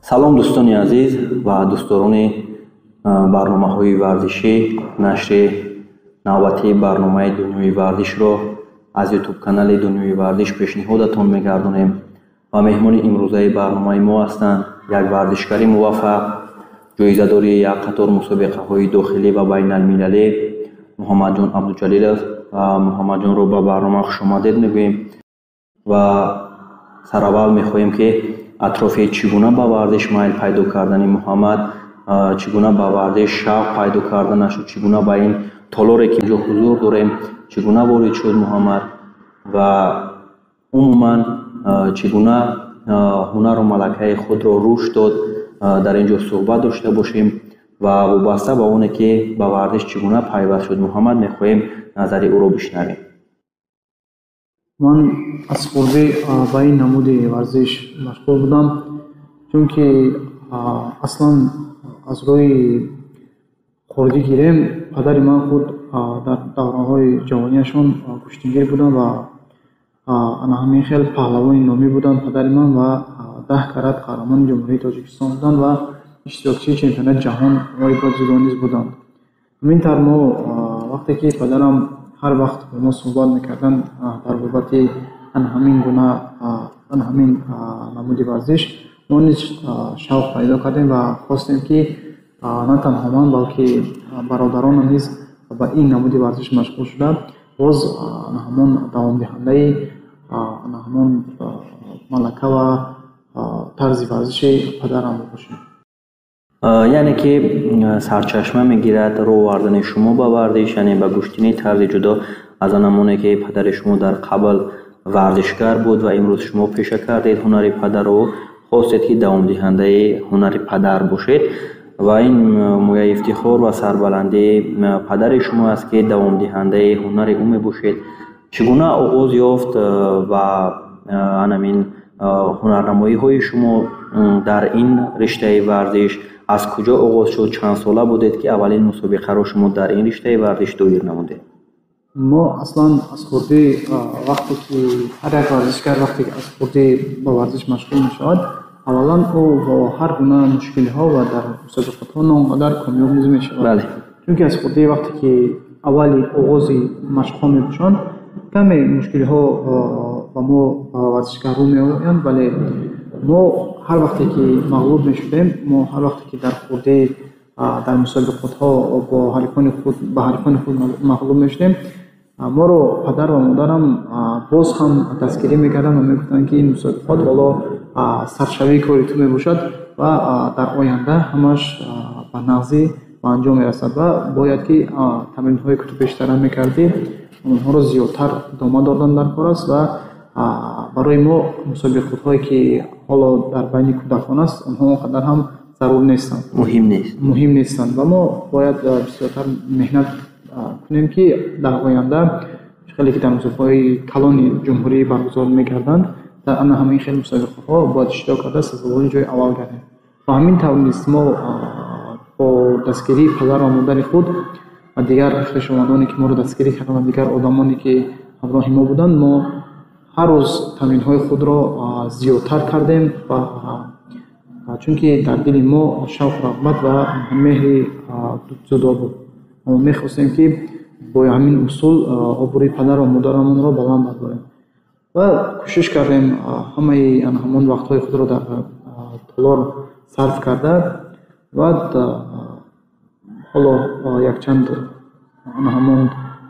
салом дӯстони азиз ва дӯстдорони барномаҳои варзишӣ. Нашри навбатии барномаи Дунёи варзишро аз ютуб канали Дунёи варзиш пешниҳодатон мегардонем ва меҳмони имрӯзаи барномаи мо ҳастанд як варзишгари муваффақ, ҷоизадори як қатор мусобиқаҳои дохилӣ ва байналмилалӣ Муҳаммадҷон Абдуҷалилов. Муҳаммадҷонро ба барнома хушомадед мегӯем ва сараввал мехоҳем ки атрофи чӣ гуна ба варзиш майл пайдо кардани Муҳаммад, чӣ гуна ба варзиш шавқ пайдо карданашу чӣ гуна ба ин толоре ки ҷо ҳузур дорем чӣ гуна ворид шуд Муҳаммад ва умуман чӣ гуна ҳунару малакаи худро рушд дод, дар ин ҷо суҳбат дошта бошем ва вобаста ба оне ки ба варзиш чӣ гуна пайваст шуд Муҳаммад мехоҳем назари ӯро бишнавем. Ман аз хурдӣ ба ин намуди варзиш машғул будам, чунки аслан аз рӯи хурдӣ гирем падари ман худ дар давраҳои ҷавонияшон куштигир буданд ва ҳамин хел паҳлавони номӣ буданд падари ман ва 10 карат қаҳрамони ҷумҳурии Тоҷикистон буданд ва иштирокчии чемпионати ҷаҳон ва иброзидо низ буданд. Ҳамин тавр мо вақте ки падарам ҳар вақт ба мо суҳбат мекарданд дар бобати ҳамин намуди варзиш, мо низ шавқ пайдо кардем ва хостем ки на танҳо ман, балки бародаронам низ ба ин намуди варзиш машғул шуда боз ҳамон давомдиҳандаи ҳамон малака ва тарзи варзиши падарам бошем. Яъне ки сарчашма мегирад роҳ овардани шумо ба варзиш, яъне ба гӯштини тарзи ҷудо аз анамоне ки падари шумо дар қабл варзишгар буд ва имрӯз шумо пеша кардед ҳунари падарро, хостед ки давомдиҳандаи ҳунари падар бошед ва ин мояи ифтихор ва сарбаландии падари шумо аст ки давомдиҳандаи ҳунари ӯ мебошед. Чӣ гуна оғоз ёфт ва анамин ҳунарнамоиҳои шумо дар ин риштаи варзиш аз куҷо оғоз шуд? Чанд сола будед ки аввалин мусобиқаро шумо дар ин риштаи варзиш доир намудед? Мо аслан аз хурдӣ вақте ки ҳар як варзишгар вақте ки аз хурдӣ ба варзиш машғул мешавад, аввалан ӯ бо ҳар гуна мушкилиҳо ва дар мусобиқатҳо ноинқадар камёб низ мешавад. Чунки аз хурдӣ вақте ки аввали оғози машқҳо мебошанд, каме мушкилиҳо ба мо варзишгар рӯ меоянд, вале мо ҳар вақте ки мағлуб мешудем, мо ҳар вақте ки дар хурдӣ дар мусобиқатҳо ба ҳарифони худ мағлуб мешудем, моро падар ва модарам боз ҳам дастгирӣ мекарданд ва мегуфтанд ки ин мусобиқот ҳоло саршавии кори ту мебошад ва дар оянда ҳамаш ба нағзӣ ба анҷом мерасад ва бояд ки тамринҳое ки ту пештара мекардӣ онҳоро зиёдтар идома додан дар кор аст ва барои мо мусобиқотҳое ки ҳоло дар байни кӯдакон аст, онҳо он қадар ҳам зарур нестанд, муҳим нестанд ва мо бояд бисёртар меҳнат кунем ки дар оянда хеле ки дар мусобиқаҳои калони ҷумҳурӣ баргузор мегарданд, дар ҳамин хел мусобиқаҳо бояд иштирок карда сазовори ҷои аввал гардем. Ва ҳамин тавр нест мо бо дастгирии падар ва модари худ ва дигар хешовандоне ки моро дастгирӣ карданд ва дигар одамоне ки ҳамроҳи мо буданд, мо ҳар рӯз тамринҳои худро зиёдтар кардем ва чунки дар дили мо шавқ рағбат ва меҳри ҷудо буд. мо мехостем ки бо ҳамин усул обрӯи падар ва модарамонро баланд бардорем ва кӯшиш кардем ҳамаи ҳамон вақтҳои худро дар толор сарф карда ва ҳоло якчанд ҳамон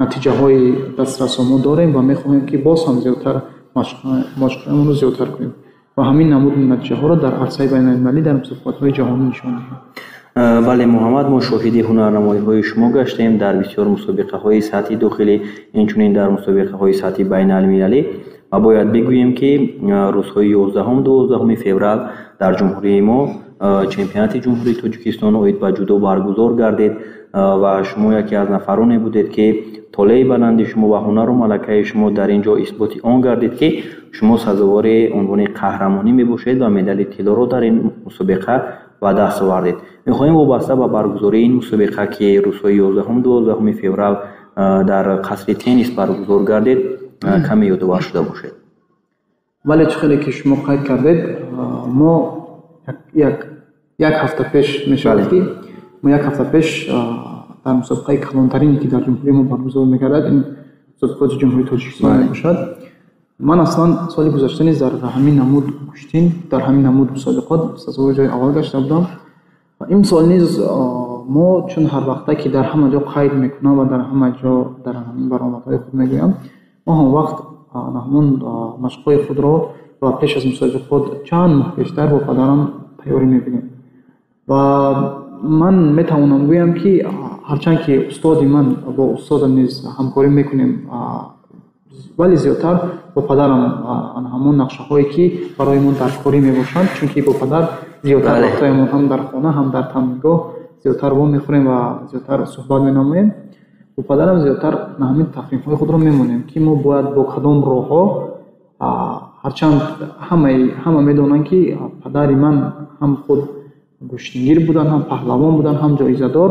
натиҷаҳои дастрасо мо дорем ва мехоҳем ки боз ҳам зиёдтар машқҳоямонро зиёдтар кунем ва ҳамин намуди натиҷаҳоро дар арсаи байналмилалӣ дар мусобиқотҳои ҷаҳонӣ нишон диҳем. Бале Муҳаммад, мо шоҳиди ҳунарнамоиҳои шумо гаштем дар бисёр мусобиқаҳои сатҳи дохилӣ, инчунин дар мусобиқаҳои сатҳи байналмилалӣ ва бояд бигӯем ки рӯзҳои 11-12 феврал дар ҷумҳурии мо чемпионати ҷумҳурии Тоҷикистон оид ба ҷудо баргузор гардид ва шумо яке аз нафароне будед ки толеи баланди шумо ва ҳунару малакаи шумо дар ин ҷо исботи он гардид ки шумо сазовори унвони қаҳрамонӣ мебошед ва медали тиллоро дар ин мусобиқа ба даст овардед. Мехоҳем вобаста ба баргузории ин мусобиқа ки рӯзҳои 11-12 феврал дар қасри теннис баргузор гардид каме ёдовар шуда бошед. Вале чӣ хеле ки шумо қайд кардед, мо як ҳафта пеш мешавад ки мо як ҳафта пеш дар мусобиқаи калонтарине ки дар ҷумҳурии мо баргузор мегардад ин мусобиқоти ҷумҳурии Тоҷикистон мебошад. Ман аслан соли гузашта низ дар ҳамин намуд куштин дар ҳамин намуд мусобиқот сазовори ҷои аввал гашта будам. Имсол низ мо чун ҳар вақта ки дар ҳама ҷо қайд мекунам ва дар ҳама ҷо дар ҳамин баромадҳои худ мегӯям, мо ҳам вақт ҳамон машқҳои худро ва пеш аз мусобиқот чанд моҳ пештар бо падарам тайёрӣ мебинем. Ва ман метавонам гӯям ки ҳарчанд ки устоди ман бо устодам низ ҳамкорӣ мекунем, вале зиёдтар бо падарам ҳамон нақшаҳое ки барои мо даркорӣ мебошанд, чунки бо падар зиёдтар вақтҳоямон ҳам дар хона ҳам дар тамбингоҳ зиёдтар вом мехӯрем ва зиёдтар суҳбат менамоем. Бо падарам зиёдтар ҳамин тафҳимҳои худро мемонем ки мо бояд бо кадом роҳҳо, ҳарчанд ҳама медонанд ки падари ман ҳам худ гӯштингир буданд, ҳам паҳлавон буданд, ҳам ҷоизадор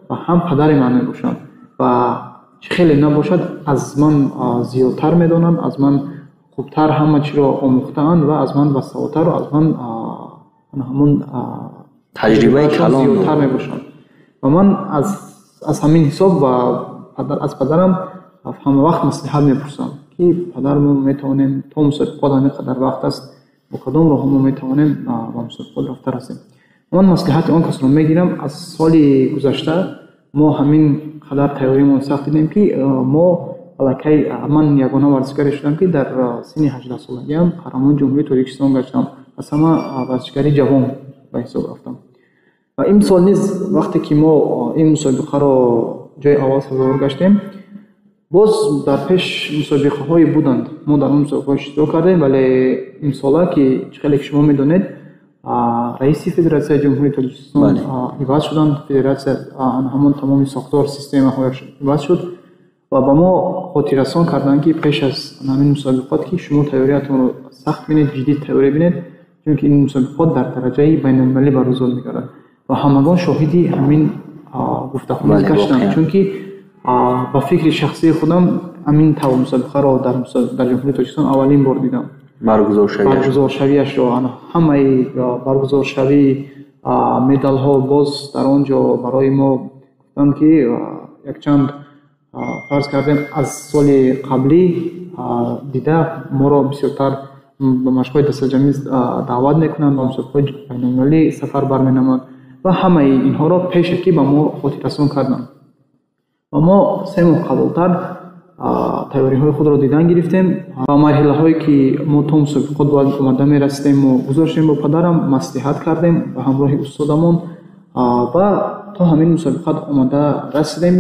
ва ҳам падари ман мебошанд ва чӣ хеле набошад аз ман зиёдтар медонанд, аз ман хубтар ҳама чиро омӯхтаанд ва аз ман басаводтару аз ман ҳамон таҷрибаи калон зиёдтар мебошанд. Ва ман аз ҳамин ҳисоб аз падарам ҳама вақт маслиҳат мепурсам ки падар мо метавонем то мусобиқот ҳамин қадар вақт аст, бо кадом роҳҳо мо метавонем ба мусобиқот рафта расем. Ман маслиҳати он касро мегирам. Аз соли гузашта мо ҳамин қадар тайёримон сахт дидем ки мо аллакай ман ягона варзишгаре шудам ки дар синни 18 солагиам қаҳрамони ҷумҳурии Тоҷикистон гаштам. Аз ҳама варзишгари ҷавон ба ҳисоб рафтам. Ва имсол низ вақте ки мо ин мусобиқаро ҷои аввал сазовор гаштем, боз дар пеш мусобиқаҳое буданд. Мо дар он мусобиқаҳо иштирок кардем, вале имсола ки чӣ хеле ки шумо медонед, раиси Федератсияи ҷумҳурии Тоҷикистон иваз шуданд, федератсия ҳамон тамоми сохтор системаҳояш иваз шуд ва ба мо хотиррасон карданд ки пеш аз ҳамин мусобиқот ки шумо тайёриятонро сахт бинед, ҷиддӣ тайёрӣ бинед, чунки ин мусобиқот дар дараҷаи байналмилалӣ баргузор мегардад ва ҳамагон шоҳиди ҳамин гуфтаҳо гаштанд, чунки ба фикри шахсии худам ҳамин таво мусобиқаро дар ҷумҳурии Тоҷикистон аввалин бор дидам. баргузоршавиашро ҳамаи баргузоршавӣ медалҳо боз дар он ҷо барои мо гуфтанд ки якчанд фарз кардем аз соли қаблӣ дида моро бисёртар ба машқҳои дастаҷамӣ даъват мекунанд, ба мусобиқаҳои байналмилалӣ сафар барменаманд ва ҳамаи инҳоро пеше ки ба мо хотиррасон карданд. Ва мо 3 моҳ қаблтар тайёриҳои худро дидан гирифтем ва марҳилаҳое ки мо то мусобиқот бояд омада мерасидем мо гузоштем бо падарам, маслиҳат кардем ба ҳамроҳи устодамон ва то ҳамин мусобиқат омада расидем.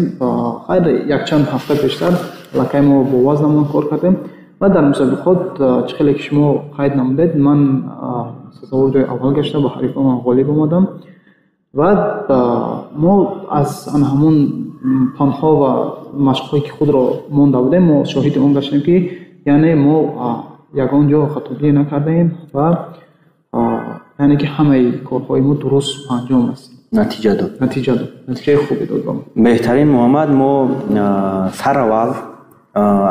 хайр якчанд ҳафта пештар аллакай мо бо вазнамон кор кардем ва дар мусобиқот чӣ хеле ки шумо қайд намудед, ман сазовор ҷои аввал гашта ба ҳарифонам ғолиб омадам ва мо аз ҳамон планҳо ва машқҳое ки худро монда будем, мо шоҳиди он гаштем ки яъне мо ягон ҷо хатогирӣ накардаем ва яъне ки ҳамаи корҳои мо дуруст анҷом расид. натиҷаи хубе дод ба мо. беҳтарин муҳаммад, мо сараввал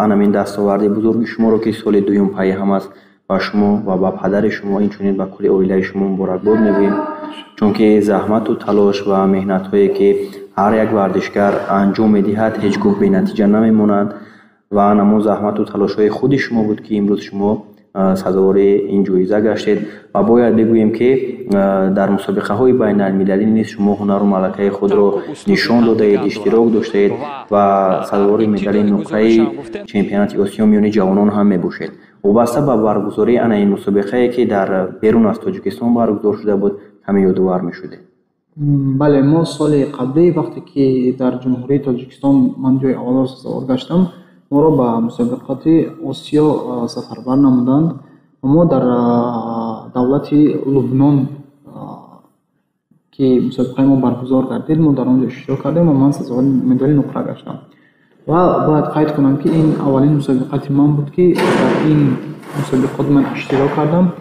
анамин дастоварди бузурги шуморо ки соли дуюм пайҳам аст ба шумо ва ба падари шумо инчунин ба кулли оилаи шумо муборакбод мегӯем, чунки заҳмату талош ва меҳнатҳое ки ҳар як варзишгар анҷом медиҳад ҳеҷ гоҳ бенатиҷа намемонанд ва ҳамон заҳмату талошҳои худи шумо буд ки имрӯз шумо сазовори ин ҷоиза гаштед ва бояд бигӯем ки дар мусобиқаҳои байналмилалӣ низ шумо ҳунару малакаи худро нишон додаед, иштирок доштаед ва сазовори медали нуқраи чемпионати осиё миёни ҷавонон ҳам мебошед. вобаста ба баргузории ана ин мусобиқае ки дар берун аз Тоҷикистон баргузор шуда буд, ҳаме ёдовар мешудед? бале, мо соли қаблӣ вақте ки дар ҷумҳурии Тоҷикистон ман ҷои аввалро сазовор гаштам, моро ба мусобиқати осиё сафарбар намуданд ва мо дар давлати Лубнон ки мусобиқаи мо баргузор гардид, мо дар он ҷо иштирок кардем ва ман сазовори медали нуқра гаштам. ва бояд қайд кунам ки ин аввалин мусобиқати ман буд ки дар ин мусобиқот ман иштирок кардам.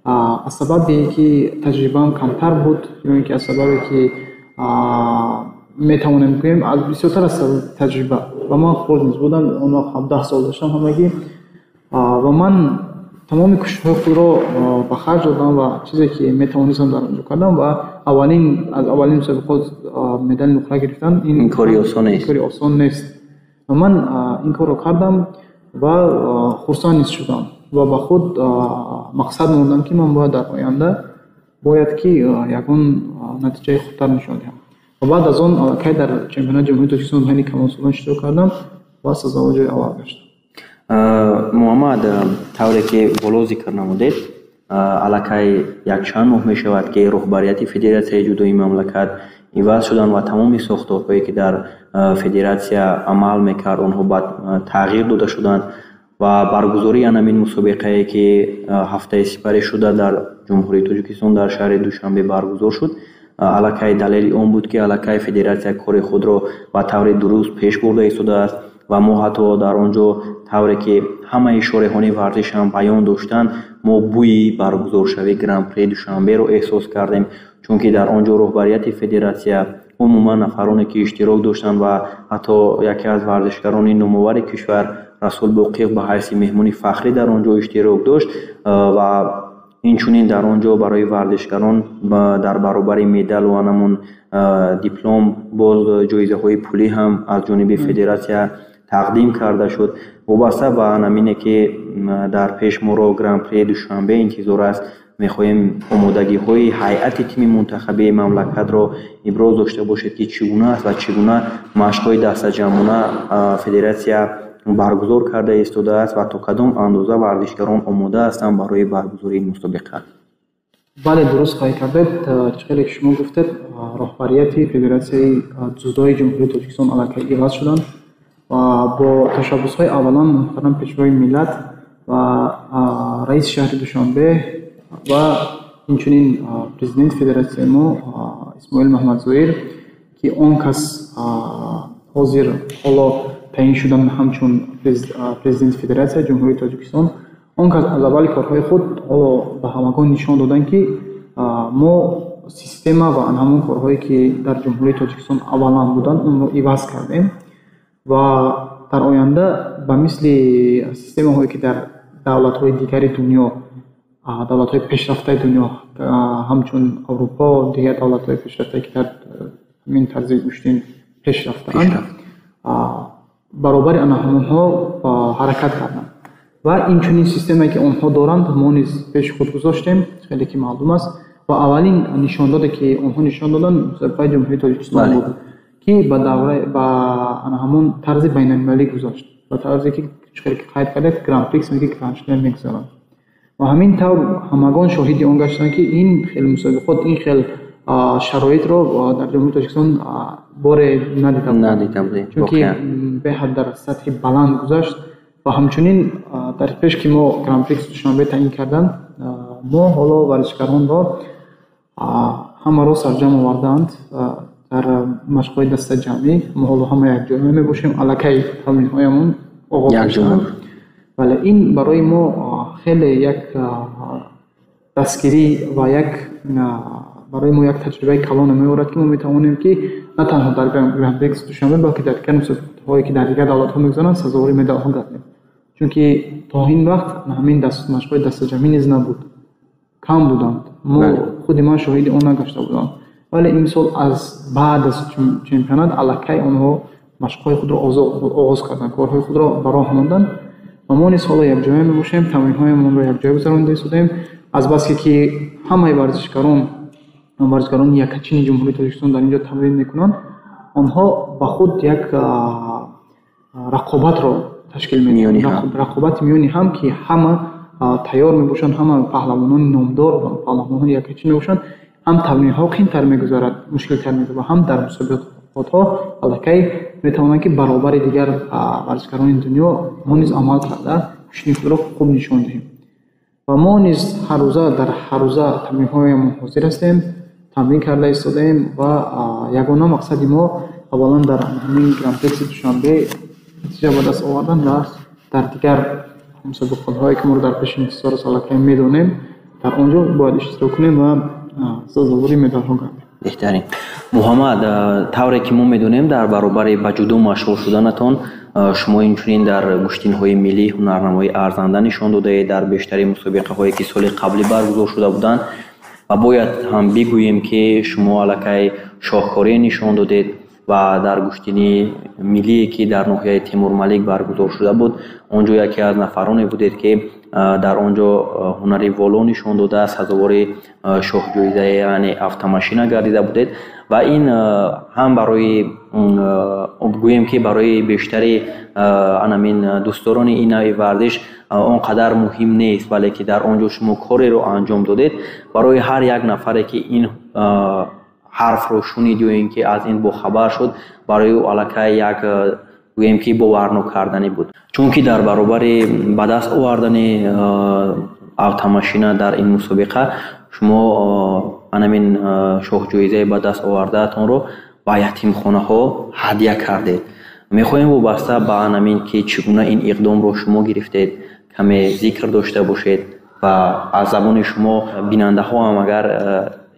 аз сабаби ки таҷрибаам камтар буд, ё ин ки аз сабабе ки метавонем гӯем бисёртар аз таҷриба ва ман хурд низ будам, он вақт 17 сол доштам ҳамагӣ ва ман тамоми кӯшишҳои худро ба харҷ додам ва чизе ки метавонистам дар онҷо кардам ва аз аввалин мусобиқот медали нуқра гирифтан ин кори осон нест. Ман ин корро кардам ва хурсанд низ шудам ва ба худ мақсад мондам ки ман бояд дар оянда бояд ки ягон натиҷаи хубтар нишон диҳам. ва баъд аз он аллакай дар чемпионати ҷумҳурии Тоҷикистон байни камолсолон иштирок кардам ва сазовор ҷои аввал гаштам. муҳаммад, тавре ки боло зикр намудед, аллакай якчанд моҳ мешавад ки роҳбарияти федератсияи ҷудои мамлакат иваз шуданд ва тамоми сохторҳое ки дар федератсия амал мекард онҳо ба тағйир дода шуданд ва баргузории анамин мусобиқае ки ҳафтаи сипарӣ шуда дар ҷумҳурии Тоҷикистон дар шаҳри Душанбе баргузор шуд, аллакай далели он буд ки аллакай федератсия кори худро ба таври дуруст пеш бурда истодааст ва мо ҳатто дар он ҷо тавре ки ҳамаи шореҳони варзиш ҳам баён доштанд, мо бӯи баргузоршавии гран-при Душанберо эҳсос кардем, чунки дар он ҷо роҳбарияти федератсия умуман нафароне ки иштирок доштанд ва ҳатто яке аз варзишгарони номовари кишвар Расул Боқиев ба ҳайси меҳмони фахрӣ дар он ҷо иштирок дошт ва инчунин дар он ҷо барои варзишгарон дар баробари медалу анамон диплом боз ҷоизаҳои пулӣ ҳам аз ҷониби федератсия тақдим карда шуд. вобаста ба анамине ки дар пеш моро гран-при Душанбе интизор аст, мехоҳем омодагиҳои ҳайати тими мунтахабии мамлакатро иброз дошта бошед ки чӣ гуна аст ва чӣ гуна машқҳои дастаҷамона федератсия баргузор карда истодааст ва то кадом андоза варзишгарон омода ҳастанд барои баргузории ин мусобиқа. бале, дуруст хоҳӣ кардед. чиқеле ки шумо гуфтед, роҳбарияти федератсияи дзюдои ҷумҳурии Тоҷикистон аллакай иваз шуданд ва бо ташаббусҳои аввалан муҳтарам пешвои миллат ва раиси шаҳри Душанбе ва инчунин президенти федератсияи мо Исмоил Маҳмадзоир, ки он кас ҳозир ҳоло таъин шуданд ҳамчун президенти федератсияи ҷумҳурии Тоҷикистон, он кас аз аввали корҳои худ ҳоло ба ҳамагон нишон доданд ки мо система ва ҳамон корҳое ки дар ҷумҳурии Тоҷикистон аввалан буданд онро иваз кардем ва дар оянда ба мисли системаҳое ки дар давлатҳои дигари дунё, давлатҳои пешрафтаи дунё ҳамчун Аврупо, дигар давлатҳои пешрафтае ки дар ҳамин тарзи уштин пеш рафтаанд, баробари ҳамонҳо ҳаракат карданд ва инчунин системае ки онҳо доранд мо низ пеши худ гузоштем, хеле ки маълум аст ва аввалин нишондоде ки онҳо нишон доданд мусобиқаи ҷумҳурии Тоҷикистон буд ки ба ҳамон тарзи байналмилалӣ гузошт, ба тарзе ки чиқеле ки қайд кардед гран-прикс ки гранд-шлем мегузаранд ва ҳамин тавр ҳамагон шоҳиди он гаштанд ки ин хел мусобиқот, ин хел шароитро дар ҷумҳурии Тоҷикистон боре надидам, чунки беҳад дар сатҳи баланд гузашт ва ҳамчунин дар пеш ки мо гран-прикс Душанбе таъин карданд, мо ҳоло варзишгаронро ҳамаро сарҷам овардаанд дар машқҳои дастаҷамӣ. мо ҳоло ҳама якҷоя мебошем, аллакай тамринҳоямон оғоз шуданд. вале ин барои мо хеле як дастгирӣ ва барои мо як таҷрибаи калон меорад ки мо метавонем ки на танҳо дар гран-прикс Душанбе, балки дар дигар мусобиқаҳое ки дар дигар давлатҳо мегузаранд сазовори медалҳо гардем, чунки то ин вақт ҳамин машқҳои дастаҷамӣ низ набуд, кам буданд, мо худи ман шоҳиди он нагашта будам. вале имсол аз баъд аз чемпионат аллакай онҳо машқҳои худро оғоз карданд, корҳои худро ба роҳ монданд ва мо низ ҳоло якҷоя мебошем, тамринҳоямонро якҷоя гузаронида истодем. Азбаske ки ҳамаи варзишгарони якчини ҷумҳурии Тоҷикистон дар ин ҷо тамрин мекунанд, онҳо ба худ як рақобатро ташкил медиҳанд, рақобати миёни ҳам ки ҳама тайёр мебошанд, ҳама паҳлавонони номдор ва паҳлавонони якчин мебошанд, ҳам тамринҳо қийтар мегузарад, мушкилтар мегузарад ва ҳам дар мусобиқотҳо аллакай метавонанд ки баробари дигар варзишгарони дунё мо низ амал карда кӯшиши худро хуб нишон диҳем ва мо низ дар ҳар рӯза тамринҳоямон ҳозир ҳастем, тамрин карда истодаем ва ягона мақсади мо аввалан дар ҳамин гран-прикси Душанбе натиҷа ба даст овардан ва дар дигар мусобиқотҳое ки мо дар пеши интизор аст аллакай медонем, дар он ҷо бояд иштирок кунем ва сазовори медалҳо гардем. беҳтарин. муҳаммад, тавре ки мо медонем дар баробари ба ҷудо машғул шуданатон шумо инчунин дар гӯштинҳои миллӣ ҳунарнамои арзанда нишон додаед дар бештари мусобиқаҳое ки соли қаблӣ баргузор шуда буданд ва бояд ҳам бигӯем ки шумо аллакай шоҳкорие нишон додед ва дар гӯштини миллие ки дар ноҳияи Тимур-Малик баргузор шуда буд, он ҷо яке аз нафароне будед ки дар он ҷо ҳунари воло нишон дода сазовори шоҳҷоизаи яъне автомашина гардида будед ва ин ҳам барои гӯем ки барои бештари анамин дӯстдорони ин навъи варзиш он қадар муҳим нест, вале ки дар он ҷо шумо кореро анҷом додед, барои ҳар як нафаре ки ин ҳарфро шунид ё ин ки аз ин бохабар шуд, барои ӯ аллакай як гӯем ки боварнокарданӣ буд. Чунки дар баробари ба даст овардани автомашина дар ин мусобиқа шумо анамин шоҳҷоизаи ба даст овардаатонро ба ятимхонаҳо ҳадя кардед. Мехоҳем вобаста ба анамин ки чӣ гуна ин иқдомро шумо гирифтед каме зикр дошта бошед ва аз забони шумо бинандаҳо ҳам агар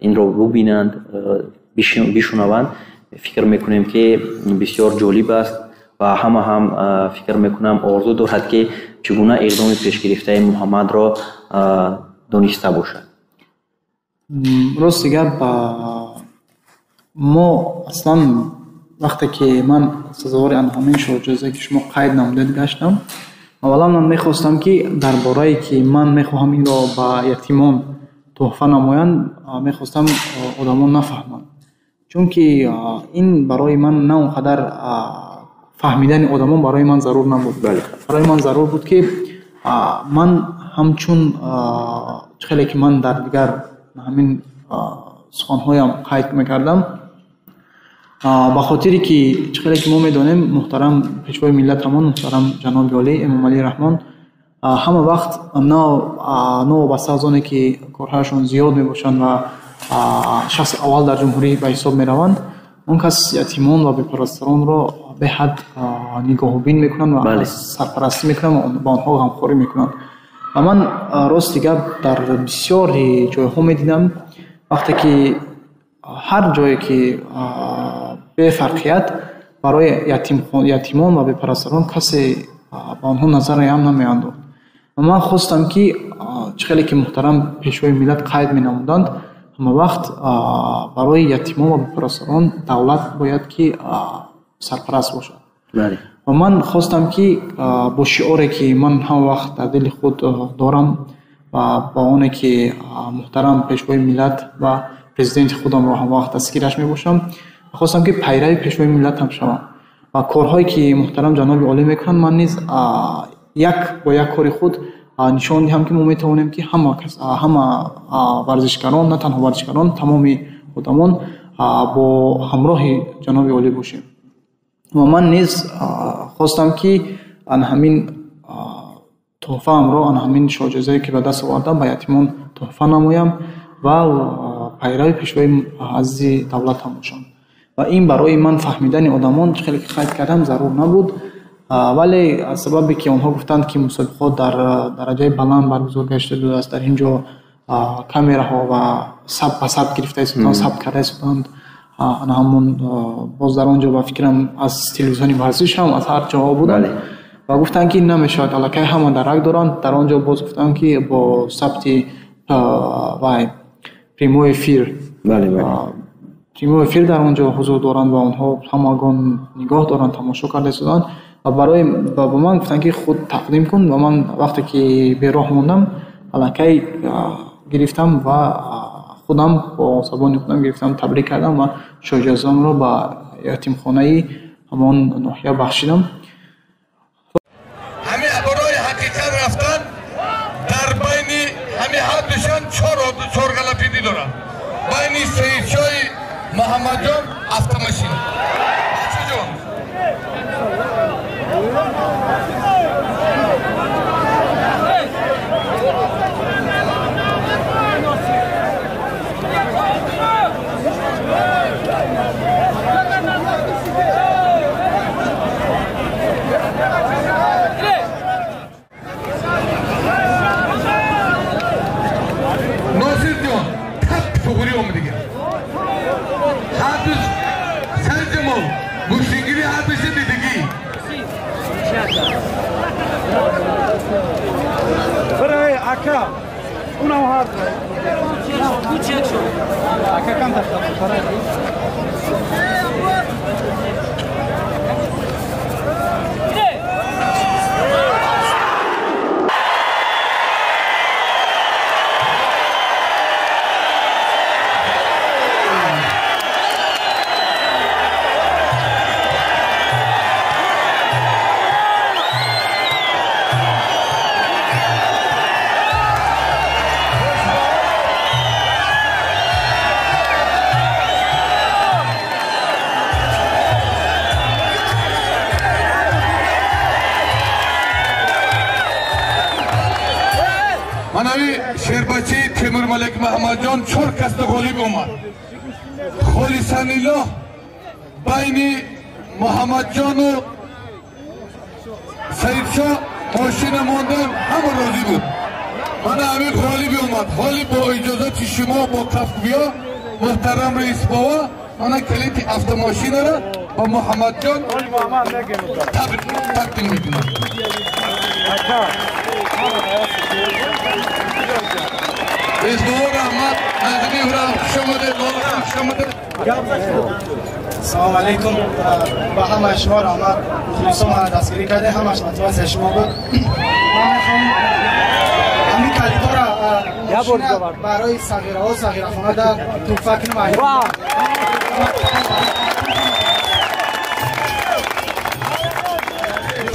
инро бубинанд, бишунаванд, фикр мекунем ки бисёр ҷолиб аст ва ҳама ҳам фикр мекунам орзу дорад ки чӣ гуна иқдоми пешгирифтаи Муҳаммадро дониста бошад. Рости гап, мо аслан вақте ки ман сазовори ҳамин шоҳҷоизае ки шумо қайд намудед гаштам, аввалан ман мехостам ки дар борае ки ман мехоҳам инро ба ятимон туҳфа намоям, мехостам одамон нафаҳманд, чунки ин барои ман на он қадар фаҳмидани одамон барои ман зарур набуд. Барои ман зарур буд ки ман ҳамчун хеле ки ман дар дигар ҳамин суханҳоям қайд мекардам, ба хотире ки хеле ки мо медонем муҳтарам пешвои миллатамон муҳтарам ҷаноби Олӣ Эмомалӣ Раҳмон ҳама вақт новобаста аз оне ки корҳояшон зиёд мебошанд ва шахси аввал дар ҷумҳурӣ ба ҳисоб мераванд, он кас ятимон ва бепарастаронро беҳад нигоҳубин мекунанд ва сарпарастӣ мекунанд ва ба онҳо ғамхорӣ мекунанд. Ва ман рости гап дар бисёри ҷойҳо медидам, вақте ки ҳар ҷое ки бефарқият барои ятимон ва бепарастарон касе ба онҳо назаре ҳам намеандохт. ва ман хостам ки чӣ хеле ки муҳтарам пешвои миллат қайд менамуданд, ҳама вақт барои ятимон ва бепарастарон давлат бояд ки сарпараст бошад. ва ман хостам ки бо шиоре ки ман ҳама вақт дар дили худ дорам ва ба оне ки муҳтарам пешвои миллат ва президенти худамро ҳама вақт дастгираш мебошам, хостам ки пайрави пешвои миллат ҳам шавам ва корҳое ки муҳтарам ҷаноби Олӣ мекунанд, ман низ бо як кори худ нишон диҳам ки мо метавонем ки ҳама варзишгарон, на танҳо варзишгарон, тамоми одамон бо ҳамроҳи ҷаноби Олӣ бошем. ва ман низ хостам ки ҳамин туҳфаамро, ҳамин шоҳҷоизае ки ба даст овардам, ба ятимон туҳфа намоям ва пайрави пешвои азизи давлатам бошам. ва ин барои ман фаҳмидани одамон чӣ хеле ки қайд кардам зарур набуд, вале аз сабабе ки онҳо гуфтанд ки мусобиқот дар дараҷаи баланд баргузор гашта шудааст, дар ин ҷо камераҳо ва сабт ба сабт гирифта истоданд, сабт карда истоданд, ҳамон боз дар он ҷо ба фикрам аз телевизиони варзиш ҳам аз ҳар ҷоҳо буданд ва гуфтанд ки намешавад, аллакай ҳама дарак доранд. Дар он ҷо боз гуфтанд ки бо сабти вай прямой эфир дар он ҷо ҳузур доранд ва онҳо ҳамагон нигоҳ доранд, тамошо карда истоданд ва ба ман гуфтанд ки худ тақдим кун ва ман вақте ки бероҳ мондам аллакай гирифтам ва худам бо забони худам гирифтам, табрик кардам ва шоҳҷоизаамро ба ятимхонаи ҳамон ноҳия бахшидам. ҳамин барои ҳақиқат рафтан дар байни ҳамин ҳаддушон чор галапидӣ дорад. байни Саидшоҳи Муҳаммадҷон автомашина. Бачаҷон. Носирҷон, тап туғри омадига. Ҳаддуш Сарҷамол, гӯштингири ҳаддуши дидагӣ. برای اکا اونم هارد اکا کم داشته манави шербачи Темурмалик Маҳамадҷон 4 каста ғолиб омад. Холисанилоҳ байни Муҳаммадҷону Саидшоҳ мошина мондан ҳама розӣ буд. Мана ҳамин ғолиби омад. Ҳоли бо иҷозати шумо бо кафбиё муҳтарам раис бова мана калити автомошинара ба Муҳаммадҷон тақдим мекунам. السلام علیکم با همه شما رحمت مخلصان ما دستگیری کرده همش متوسط شما بود همین کلیدا را برای صغیره ها صغیره خانه در توفک معین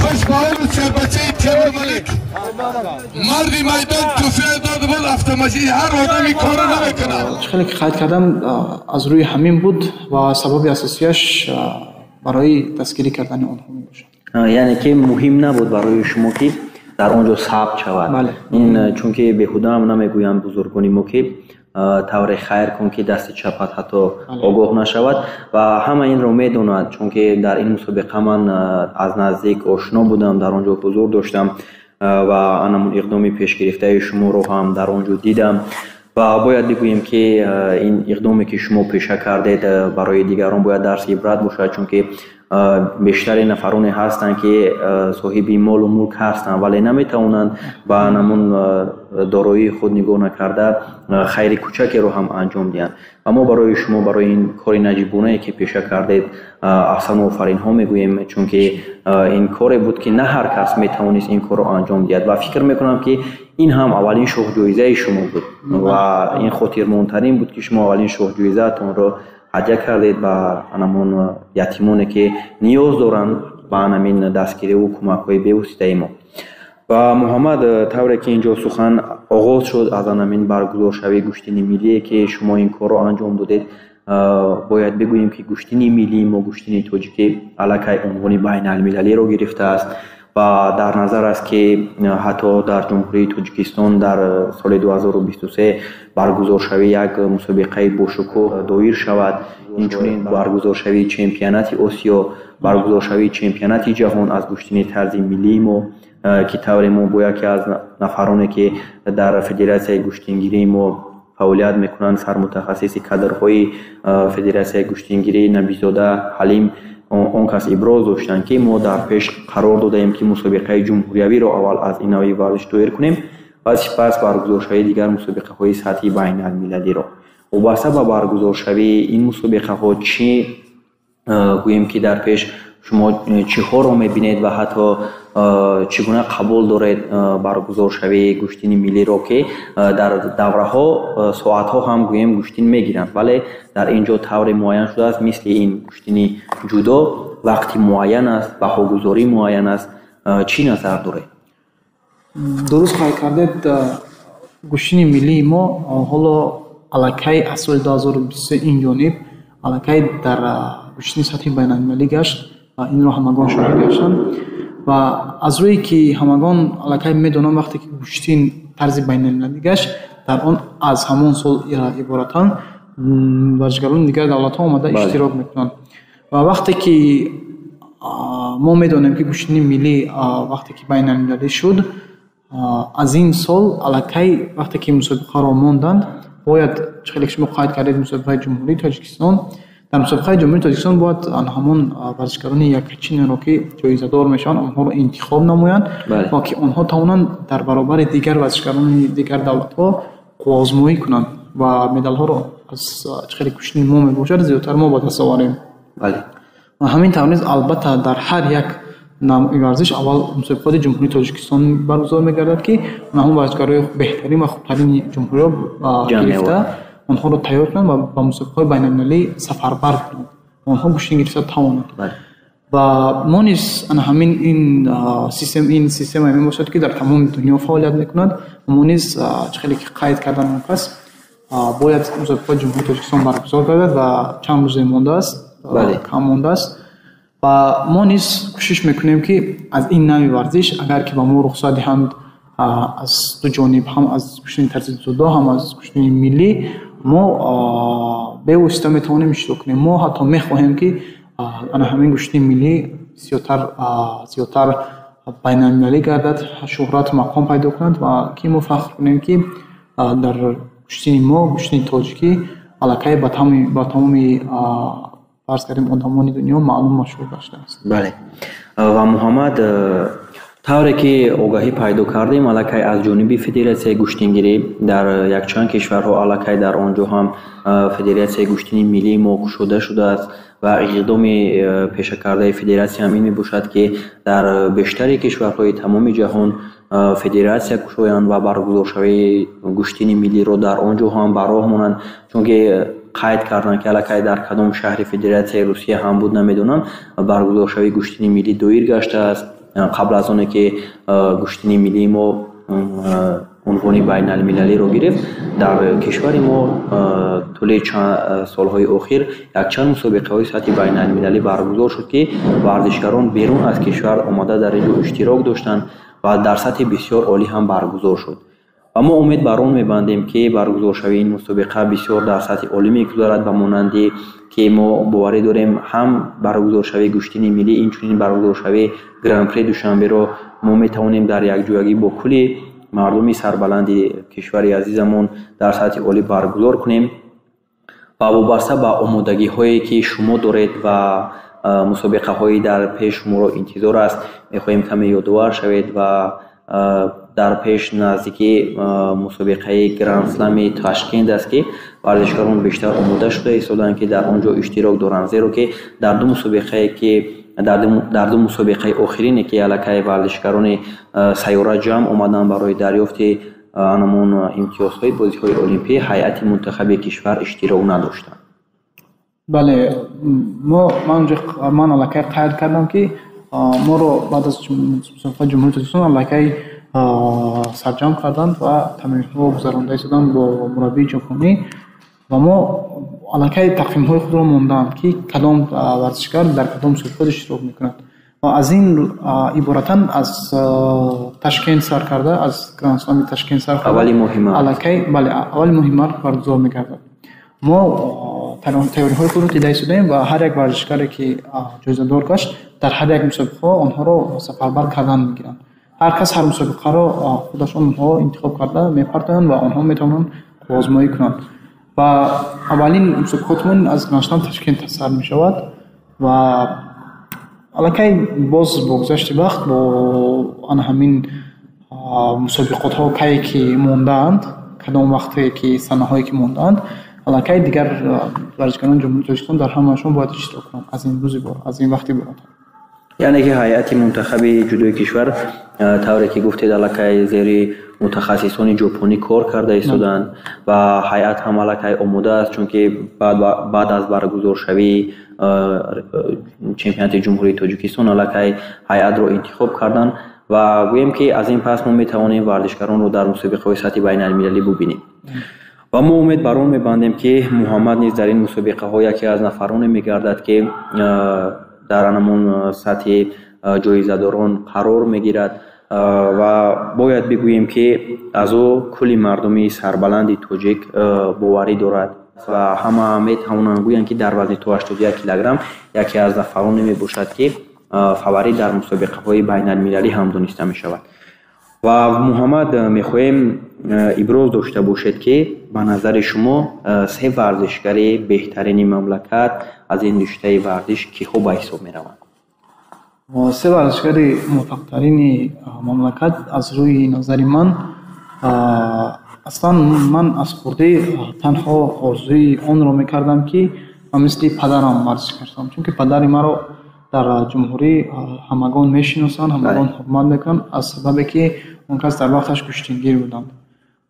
خوشباید شربچه تیمورملک مردی میدان توفیق داده بود автомашин هر آدمی کار نمیکنه. خیلی قید کردم از روی همین بود و سبب اساسیش برای دستگیری کردن آنها می باشد. یعنی که مهم نبود برای شما که در اونجا ثبت شود. این چون که بهوده هم نمیگویم بزرگانی ما که طور خیر کن که دست چپت حتی آگاه نشود و همه این رو میدوند چون که در این مسابقه من از نزدیک آشنا بودم، در آنجا حضور داشتم و همون اقدامی پیش گرفته شما رو هم در آنجا دیدم و باید بگویم که این اقدامی که شما پیشه کردید برای دیگران باید درس عبرت باشد چون که بیشتر نفرانی هستند که صاحب مال و ملک هستند ولی نمیتوانند با همون دارایی خود نگاه نکرده خیر کوچکی رو هم انجام دهند. اما برای شما برای این کار نجیبانه که پیشه کردید احسن و آفرین ها میگوییم چون که این کاری بود که نه هر کس میتوانست این کار رو انجام دهد و فکر میکنم که این هم اولین شوق جایزه شما بود و این خاطرماندترین بود که شما اولین شوق جایزه تون رو هدیه کردید با همون یتیمانی که نیاز دارند با همین دستگیری و کمک‌های به‌واسطه ما. و محمد طوری که اینجا سخن آغاز شد از همین برگزار شوی گشتین ملی که شما این کار رو انجام دادید باید بگوییم که گشتین ملی ما گشتین تاجیکی علاقه عنوان بین المللی رو گرفته است و در نظر است که حتی در جمهوری تاجیکستان در سال 2023 برگزار شوی یک مسابقه باشکوه دایر شود، اینچنین برگزار شوی چمپیونات آسیا، برگزار شوی چمپیونات جهان از گشتین طرز ملی ما که طور ما باید که از نفرانی که در فدراسیون گشتینگیری ما فعالیت میکنند سرمتخصص کادرهای فدراسیون گشتینگیری نبیزاده حلیم اون کس ابراز داشتند که ما در پیش قرار دادیم که مسابقه جمهوریوی را اول از این نوع ورزش دایر کنیم و سپس برگزار شوی دیگر مسابقه های سطحی بین المللی را و با سبب برگزار شوی این مسابقه ها چی گوییم که در پیش شما چی ها را میبینید و حتی چگونه قبول دارید برگزار شوی گشتین ملی را که در دوره ها ساعت ها هم گوییم گشتین میگیرند ولی در اینجا طور معین شده است مثل این گشتین جدا وقتی معین است بهاگذاری معین است چی نظر دارید؟ درست خواهی کردید گشتین ملی ما حالا علاقه اصل 2023 این جانب علاقه در گشتین سطحی بین المللی گشت و این را همگان شاهد گشتند و از روی که همگان علاقه میدونم وقتی که گشتین طرز بین المللی گشت در آن از همون سال عبارتند ورزشکاران دیگر دولت ها آمده اشتراک میکنند و وقتی که ما میدونیم که گشتین ملی وقتی که بین المللی شد از این سال علاقه وقتی که مسابقه را ماندند باید خیلی شما قید کردید مسابقه جمهوری تاجیکستان дар мусобиқаи ҷумҳурии Тоҷикистон бояд ҳамон варзишгарони якчинеро ки ҷоизадор мешаванд онҳоро интихоб намоянд ва ки онҳо тавонанд дар баробари дигар варзишгарони дигар давлатҳо қуввозмоӣ кунанд ва медалҳоро аз чӣ хеле кӯшиши мо мебошад зиёдтар мо ба даст оварем. ва ҳамин тавр низ албатта дар ҳар як навъи варзиш аввал мусобиқоти ҷумҳурии Тоҷикистон баргузор мегардад ки ҳамон варзишгарои беҳтарин ва хубтарини ҷумҳуриро гирифта онҳоро тайёр кунанд ва ба мусобиқаҳои байналмилалӣ сафарбар кунанд, онҳо гӯштин гирифта тавонанд. ва мо низ ҳамин ин система мебошад ки дар тамоми дунё фаъолият мекунад. мо низ чӣ хеле ки қайд кардан мумкин бояд мусобиқаи ҷумҳурии Тоҷикистон баргузор гардад ва чанд рӯзе мондааст, кам мондааст. ва мо низ кӯшиш мекунем ки аз ин навъи варзиш агар ки ба мо рухсат диҳанд аз ду ҷониб, ҳам аз кӯшиши тарзи ҷудо, ҳам аз кӯшиши миллӣ, мо бевосита метавонем иштирок кунем. мо ҳатто мехоҳем ки ҳамин кӯшиши миллӣ зиёдтар байналмилалӣ гардад, шӯҳрат мақом пайдо кунад ва ки мо фахр кунем ки дар кӯшиши мо, кӯшиши тоҷикӣ аллакай ба тамоми фарз кардем одамони дунё маълум машҳур гаштааст. бале. ва муҳаммад, тавре ки огаҳӣ пайдо кардем аллакай аз ҷониби федератсияи гӯштингирӣ дар якчанд кишварҳо аллакай дар он ҷо ҳам федератсияи гӯштини миллии мо кушода шудааст ва иқдоми пешакардаи федератсия ҳам ин мебошад ки дар бештари кишварҳои тамоми ҷаҳон федератсия кушоянд ва баргузоршавии гӯштини миллиро дар он ҷо ҳам ба роҳ монанд, чунки қайд карданд ки аллакай дар кадом шаҳри федератсияи Русия ҳам буд намедонам баргузоршавии гӯштини миллӣ доир гаштааст қабл аз оне ки гӯштини миллии мо унвони байналмилалиро гирифт. Дар кишвари мо тӯли солҳои охир якчанд мусобиқаҳои сатҳи байналмилалӣ баргузор шуд ки варзишгарон берун аз кишвар омада дар ин ҷо иштирок доштанд ва дар сатҳи бисёр олӣ ҳам баргузор шуд. ва мо умед бар он мебандем ки баргузоршавии ин мусобиқа бисёр дар сатҳи олӣ мегузарад ба монанди ки мо боварӣ дорем ҳам баргузоршавии гӯштини миллӣ инчунин баргузоршавии гран-при душанберо мо метавонем дар якҷоягӣ бо кулли мардуми сарбаланди кишвари азизамон дар сатҳи олӣ баргузор кунем ва вобаста ба омодагиҳое ки шумо доред ва мусобиқаҳои дар пеш шуморо интизор аст мехоҳем каме ёдовар шавед ва дар пеш наздики мусобиқаи гранд-слами Ташкент аст ки варзишгарон бештар омода шуда истоданд ки дар он ҷо иштирок доранд, зеро ки дар ду мусобиқаи охирине ки аллакай варзишгарони сайёра ҷамъ омаданд барои дарёфти анамон имтиёзҳои бозиҳои олимпӣ ҳайати мунтахаби кишвар иштирок надоштанд. бале, ман аллакай қайд кардам ки моро баъд аз мусобиқаи ҷумҳурии Тоҷикистон аллакай сарҷам карданд ва тамринҳо гузаронда истоданд бо мураббии ҷопонӣ ва мо аллакай тақвимҳои худро мондаанд ки кадом варзишгар дар кадом мусобиқот иштирок мекунад ва аз ин иборатан аз Ташкент сар карда, аз гранд-слами Ташкент сар карда аввали моҳи март аллакай аввали моҳи март баргузор мегардад. мо тайёриҳои худро дида истодаем ва ҳар як варзишгаре ки ҷоизадор гашт дар ҳар як мусобиқаҳо онҳоро сафарбар кардан мегиранд. ҳар кас ҳар мусобиқаро худашон онҳо интихоб карда мепартоянд ва онҳо метавонанд озмоӣ кунанд. ва аввалин мусобиқотмон аз гранд-слам Ташкент сар мешавад ва аллакай боз бо гузашти вақт бо ҳамин мусобиқотҳо кае ки мондаанд, кадом вақте ки санаҳое ки мондаанд, аллакай дигар варзишгарони ҷумҳурии Тоҷикистон дар ҳамаашон бояд иштирок кунанд аз ин рӯзи аз ин вақти борад. яъне ки ҳайати мунтахаби ҷудои кишвар тавре ки гуфтед аллакай зери мутахассисони ҷопонӣ кор карда истоданд ва ҳайат ҳам аллакай омода аст, чунки баъд аз баргузоршавии чемпионати ҷумҳурии Тоҷикистон аллакай ҳайатро интихоб карданд ва гӯем ки аз ин пас мо метавонем варзишгаронро дар мусобиқаҳои сатҳи байналмилалӣ бубинем. ва мо умед бар он мебандем ки муҳаммад низ дар ин мусобиқаҳо яке аз нафароне мегардад ки дар анамон сатҳи ҷоизадорон қарор мегирад ва бояд бигӯем ки аз ӯ кулли мардуми сарбаланди тоҷик боварӣ дорад ва ҳама метавонанд гӯянд ки дар вазни 81 килограмм яке аз нафароне мебошад ки фаворит дар мусобиқаҳои байналмилалӣ ҳам дониста мешавад. ва муҳаммад мехоҳем иброз дошта бошед ки ба назари шумо се варзишгари беҳтарини мамлакат аз ин риштаи варзиш киҳо ба ҳисоб мераванд? се варзишгари муваффақтарини мамлакат аз рӯи назари ман аслан ман аз хурдӣ танҳо орзуи онро мекардам ки ман мисли падарам варзиш кардам, чунки падари маро дар ҷумҳурӣ ҳамагон мешиносанд, ҳамагон ҳурмат мекунанд аз сабабе ки он кас дар вақташ куштингир буданд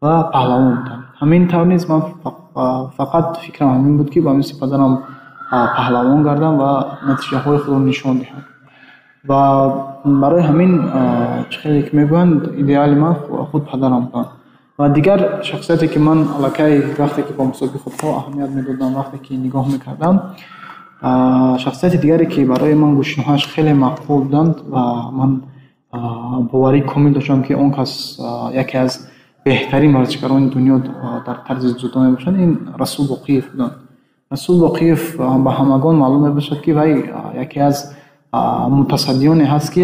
ва паҳлавон буданд. Ҳамин тавр низ ман фақат фикрам ҳамин буд ки ба мисли падарам паҳлавон гардам ва натиҷаҳои худро нишон диҳам. ва барои ҳамин чӣ хеле ки мегӯянд идеали ман худ падарам буданд. ва дигар шахсияте ки ман аллакай вақте ки ба мусобиқотҳо аҳамият медодам, вақте ки нигоҳ мекардам, шахсияти дигаре ки барои ман гӯшниҳояш хеле мақбул буданд ва ман боварӣ комил доштам ки он кас яке аз беҳтарин варзишгарони дунё дар тарзи ҷудо мебошад, ин Расул Боқиев буданд. Расул Боқиев ба ҳамагон маълум мебошад ки вай яке аз мутасаддионе ҳаст ки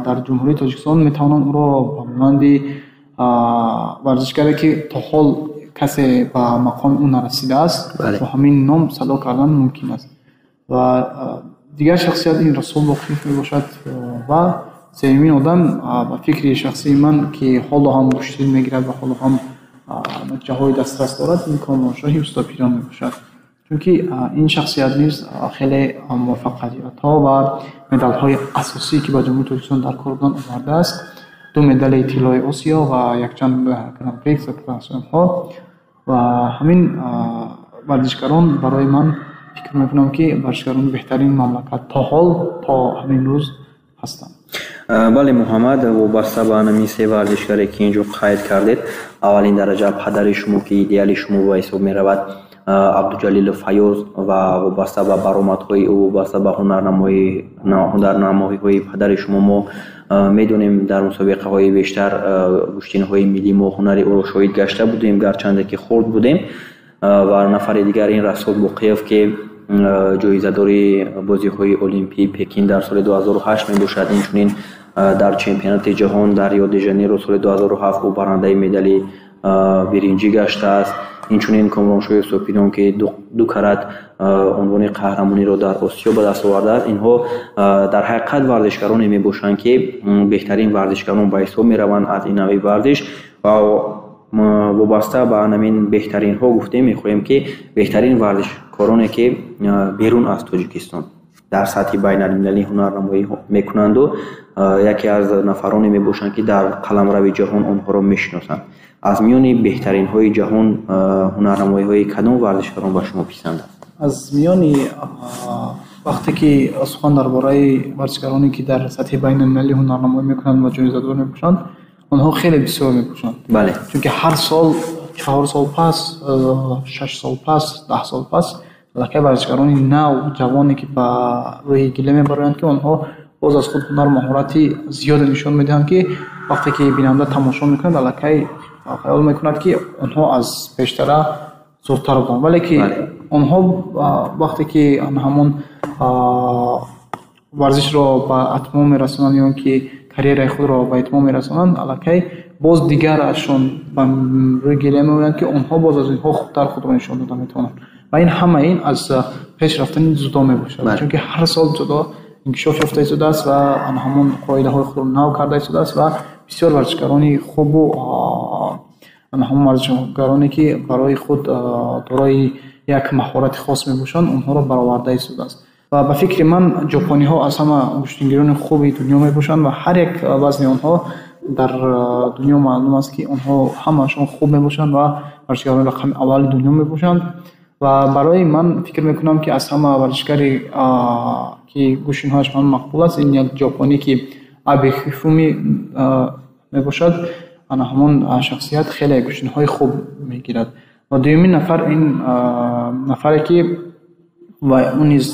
дар ҷумҳурии Тоҷикистон метавонанд ӯро ба монанди варзишгаре ки то ҳол касе ба мақоми ӯ нарасидааст бо ҳамин ном садо кардан мумкин аст. ва дигар шахсият ин Расул Боқиев мебошад ва сеюмин одам ба фикри шахсии ман ки ҳоло ҳам гӯштир мегирад ва ҳоло ҳам натиҷаҳои дастрас дорад, ин Комилшоҳи Устоз Пирон мебошад. чунки ин шахсият низ хеле муваффақиятҳо ва медалҳои асосие ки ба ҷумҳурии Тоҷикистон дар кор буданд омадааст. 2 медали тиллои Осиё ва якчанд гран-прикс ва классҳо ва ҳамин варзишгарон барои ман фикр мекунам ки варзишгарони беҳтарини мамлакат то ҳол то ҳамин рӯз ҳастанд. бале Муҳаммад, вобаста ба ҳамин се варзишгаре ки инҷо қайд кардед, аввалин дараҷа падари шумо ки идеали шумо ба ҳисоб меравад Абдуҷалил Файёз ва вобаста ба баромадҳои ӯ, вобаста ба ҳунарнамоиҳои падари шумо мо медонем дар мусобиқаҳои бештар гӯштинҳои миллӣ мо ҳунари ӯро шоҳид гашта будем, гарчанде ки хурд будем. ва нафари дигар ин Расул Боқиев ки ҷоизадори бозиҳои олимпии Пекин дар соли 2008 мебошад. Инчунин дар чемпионати ҷаҳон дар Рио де Жанейро соли 2007 ӯ барандаи медали биринҷӣ гаштааст. инчунин Комилшоҳи Устоз Пирон ки 2 карат унвони қаҳрамониро дар Осиё ба даст овардааст. инҳо дар ҳақиқат варзишгароне мебошанд ки беҳтарин варзишгарон ба ҳисоб мераванд аз ин навъи варзиш ва вобаста ба ҳамин беҳтаринҳо гуфтем мехоҳем ки беҳтарин варзишкороне ки берун аз Тоҷикистон дар сатҳи байналмилалӣ ҳунарнамоӣ мекунанду яке аз нафароне мебошанд ки дар қаламрави ҷаҳон онҳоро мешиносанд. аз миёни беҳтаринҳои ҷаҳон ҳунарнамоиҳои кадом варзишгарон ба шумо писанд аст? аз миёни вақте ки сухан дар бораи варзишгароне ки дар сатҳи байналмилалӣ ҳунарнамоӣ мекунанд ва ҷоизадор мебошанд, онҳо хеле бисёр мебошанд. бале, чунки ҳар сол 4 сол пас, 6 сол пас, 10 сол пас аллакай варзишгарони нав ҷавоне ки ба рӯи гила мебароянд ки онҳо боз аз худ ҳунар маҳорати зиёде нишон медиҳанд ки вақте ки бинанда тамошо мекунад аллакай хаёл мекунад ки онҳо аз пештара зудтар буданд, вале ки онҳо вақте ки ҳамон варзишро ба атмом мерасонанд ё ки карьераи худро ба итмом мерасонанд, аллакай боз дигарашон ба рӯи гиря меоянд ки онҳо боз аз инҳо хубтар худро нишон дода метавонанд. ва ин ҳама ин аз пеш рафтани ҷудо мебошад, чунки ҳар сол ҷудо инкишоф ёфта истодааст ва ҳамон қоидаҳои худро нав карда истодааст ва бисёр варзишгарони хубу ҳамон варзишгароне ки барои худ дорои як маҳорати хос мебошанд, онҳоро бароварда истодааст. ва ба фикри ман ҷопониҳо аз ҳама гӯштингирони хуби дунё мебошанд ва ҳар як вазни онҳо дар дунё маълум аст ки онҳо ҳамаашон хуб мебошанд ва варзишгарони рақами аввали дунё мебошанд. ва барои ман фикр мекунам ки аз ҳама варзишгаре ки гӯштинҳояш ман мақбул аст, ин як ҷопонӣ ки Абе Хифуми мебошад. ҳамон шахсият хеле гӯштинҳои хуб мегирад. ва дуюмин нафар ин нафаре ки ва ӯ низ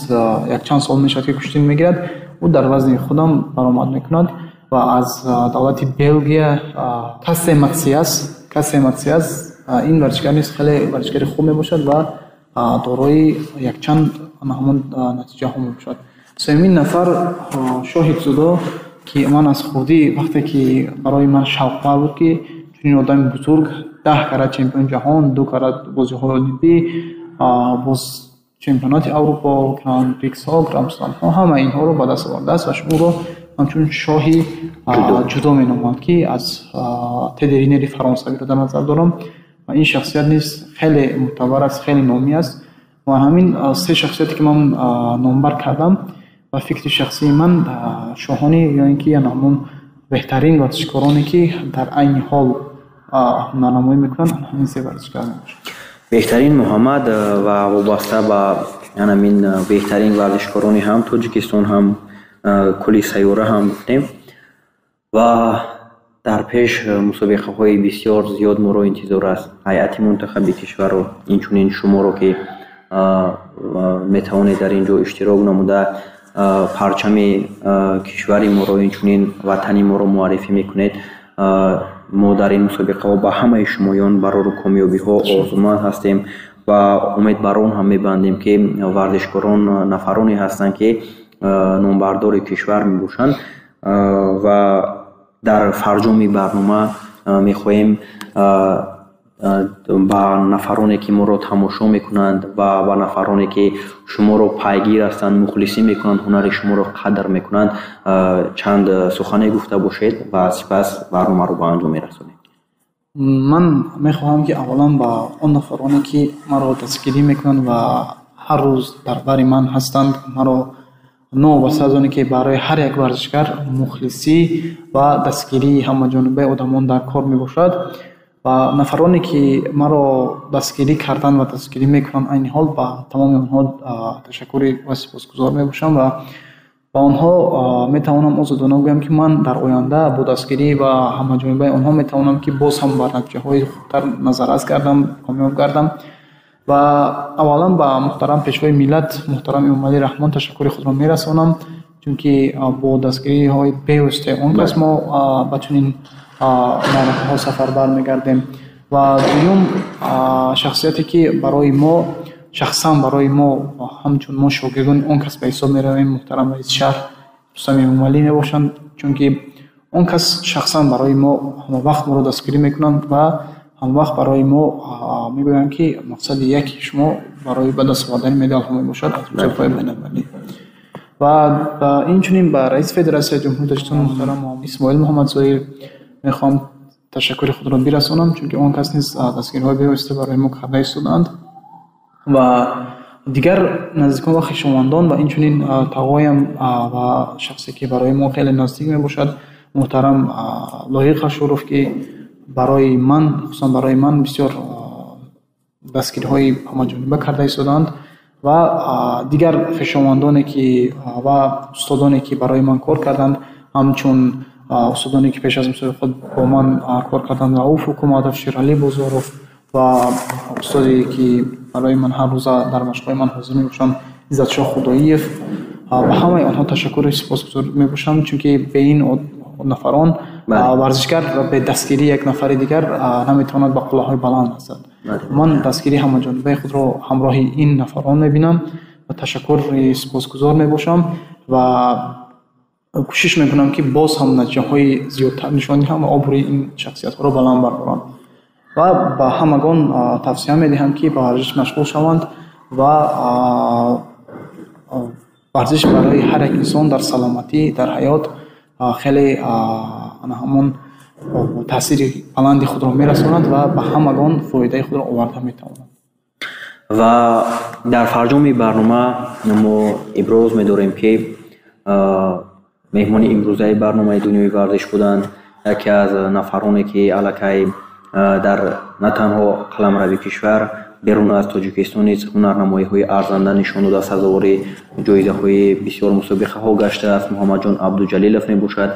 якчанд сол мешавад ки гӯштин мегирад, ӯ дар вазни худам баромад мекунад ва аз давлати Белгия Кассе Матсиас ин варзишгар низ хеле варзишгари хуб мебошад ва дорои якчанд ҳамон натиҷаҳо мебошад. сеюмин нафар Шоҳид Зудо ки ман аз хурдӣ вақте ки барои ман шавқвар буд ки чунин одами бузург 10 карат чемпиони ҷаҳон, 2 карат бозиҳои олимпӣ, боз чемпионати Аврупо, Гран Приксҳо, Гранд-Сламҳо, ҳама инҳоро ба даст овардааст ва ӯро ҳамчун шоҳи ҷудо меноманд, ки аз Теди Ринери фаронсавиро дар назар дорам ва ин шахсият низ хеле мӯътабар аст, хеле номӣ аст ва ҳамин се шахсияте ки ман номбар кардам ва фикри шахсии ман шоҳони ё ин ки ҳамон беҳтарин варзишкороне ки дар айни ҳол ҳунарнамоӣ мекунанд ҳамин се варзишкор мебошад. беҳтарин Муҳаммад ва вобаста ба ҳамин беҳтарин варзишкорони ҳам Тоҷикистон ҳам кулли сайёра ҳам гуфтем ва дар пеш мусобиқаҳои бисёр зиёд моро интизор аст. ҳайати мунтахаби кишварро инчунин шуморо ки метавонед дар ин ҷо иштирок намуда парчами кишвари моро инчунин ватани моро муаррифӣ мекунед. мо дар ин мусобиқаҳо ба ҳамаи шумоён барори комёбиҳо орзуманд ҳастем ва умед бар он ҳам мебандем ки варзишкорон нафароне ҳастанд ки номбардори кишвар мебошанд ва дар фарҷоми барнома мехоҳем ба нафароне ки моро тамошо мекунанд ва ба нафароне ки шуморо пайгир ҳастанд, мухлисӣ мекунанд, ҳунари шуморо қадр мекунанд, чанд сухане гуфта бошед ва сипас барномаро ба анҷом мерасонед. ман мехоҳам ки аввалан ба он нафароне ки маро дастгирӣ мекунанд ва ҳар рӯз дар бари ман ҳастанд, маро новобаста аз оне ки барои ҳар як варзишгар мухлисӣ ва дастгирии ҳамаҷонибаи одамон дар кор мебошад ва нафароне ки маро дастгирӣ карданд ва дастгирӣ мекунанд айни ҳол ба тамоми онҳо ташаккури ва сипосгузор мебошам ва ба онҳо метавонам озодона гӯям ки ман дар оянда бо дастгирӣ ва ҳамаҷонибаи онҳо метавонам ки боз ҳам бар натиҷаҳои хубтар назаррас гардам, комёб гардам ва аввалан ба муҳтарам пешвои миллат муҳтарам Эмомалӣ Раҳмон ташаккури худро мерасонам, чунки бо дастгириҳои бевоситаи он кас мо ба чунин маъракаҳо сафарбар мегардем ва дуюм шахсияте ки барои мо шахсан барои мо ҳамчун мо шогирдони он кас ба ҳисоб меравем муҳтарам раиси шаҳр Рустам Эмомалӣ мебошанд, чунки он кас шахсан барои мо ҳамавақт моро дастгирӣ мекунанд ва ҳамавақт барои мо мегӯянд ки мақсади яки шумо барои ба даст овардани медалҳо мебошад аз мусобиқаҳои байналмилалӣ ва инчунин ба раиси Федератсияи Ҷумҳурии Тоҷикистон муҳтарам Исмоил Муҳаммадзоир мехоҳам ташаккури худро бирасонам, чунки он кас низ дастгириҳои бевосита барои мо карда истоданд ва дигар наздикон ва хишовандон ва инчунин тағоям ва шахсе ки барои мо хеле наздик мебошад муҳтарам Лоиқ Ашуров ки барои ман хусусан барои ман бисёр дастгириҳои ҳамаҷониба карда истоданд ва дигар хишовандоне ки ва устодоне ки барои ман кор карданд, ҳамчун устодоне ки пеш аз мусобиқа бо ман кор карданд, Рауф Ҳукуматов, Ширалӣ Бозоров ва устоде ки барои ман ҳар рӯза дар машқҳои ман ҳозир мебошанд, Иззатшоҳ Худоиев, ба ҳамаи онҳо ташаккури сипосгузор мебошам, чунки бе ин нафарон варзишгар бе дастгирии як нафари дигар наметавонад ба қуллаҳои баланд расад. ман дастгирии ҳамаҷонибаи худро ҳамроҳи ин нафарон мебинам ва ташаккури сипосгузор мебошам ва кӯшиш мекунам ки боз ҳам натиҷаҳои зиёдтар нишон диҳам ва обрӯи ин шахсиятҳоро баланд бардорам ва ба ҳамагон тавсия медиҳам ки ба варзиш машғул шаванд ва варзиш барои ҳар як инсон дар саломатӣ дар ҳаёт хеле ҳамон таъсири баланди худро мерасонад ва ба ҳамагон фоидаи худро оварда метавонад. ва дар фарҷоми барнома мо иброз медорем ки меҳмони имрӯзаи барномаи дунёи варзиш буданд яке аз нафароне ки аллакай дар на танҳо қаламрави кишвар берун аз Тоҷикистон низ ҳунарнамоиҳои арзанда нишон дода сазовори ҷоизаҳои бисёр мусобиқаҳо гаштааст. Муҳаммаҷон Абдуҷалилов мебошад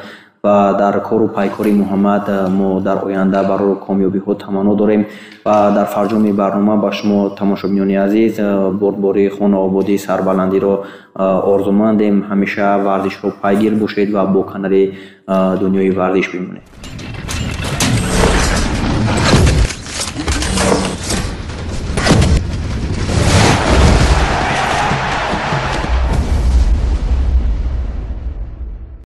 ва дар кору пайкори Муҳаммад мо дар оянда барои комёбиҳо таманно дорем ва дар фарҷоми барнома ба шумо тамошобинони азиз борбори хонаободӣ сарбаландиро орзумандем. Ҳамеша варзишро пайгир бошед ва бо канали дунёи варзиш бимонед.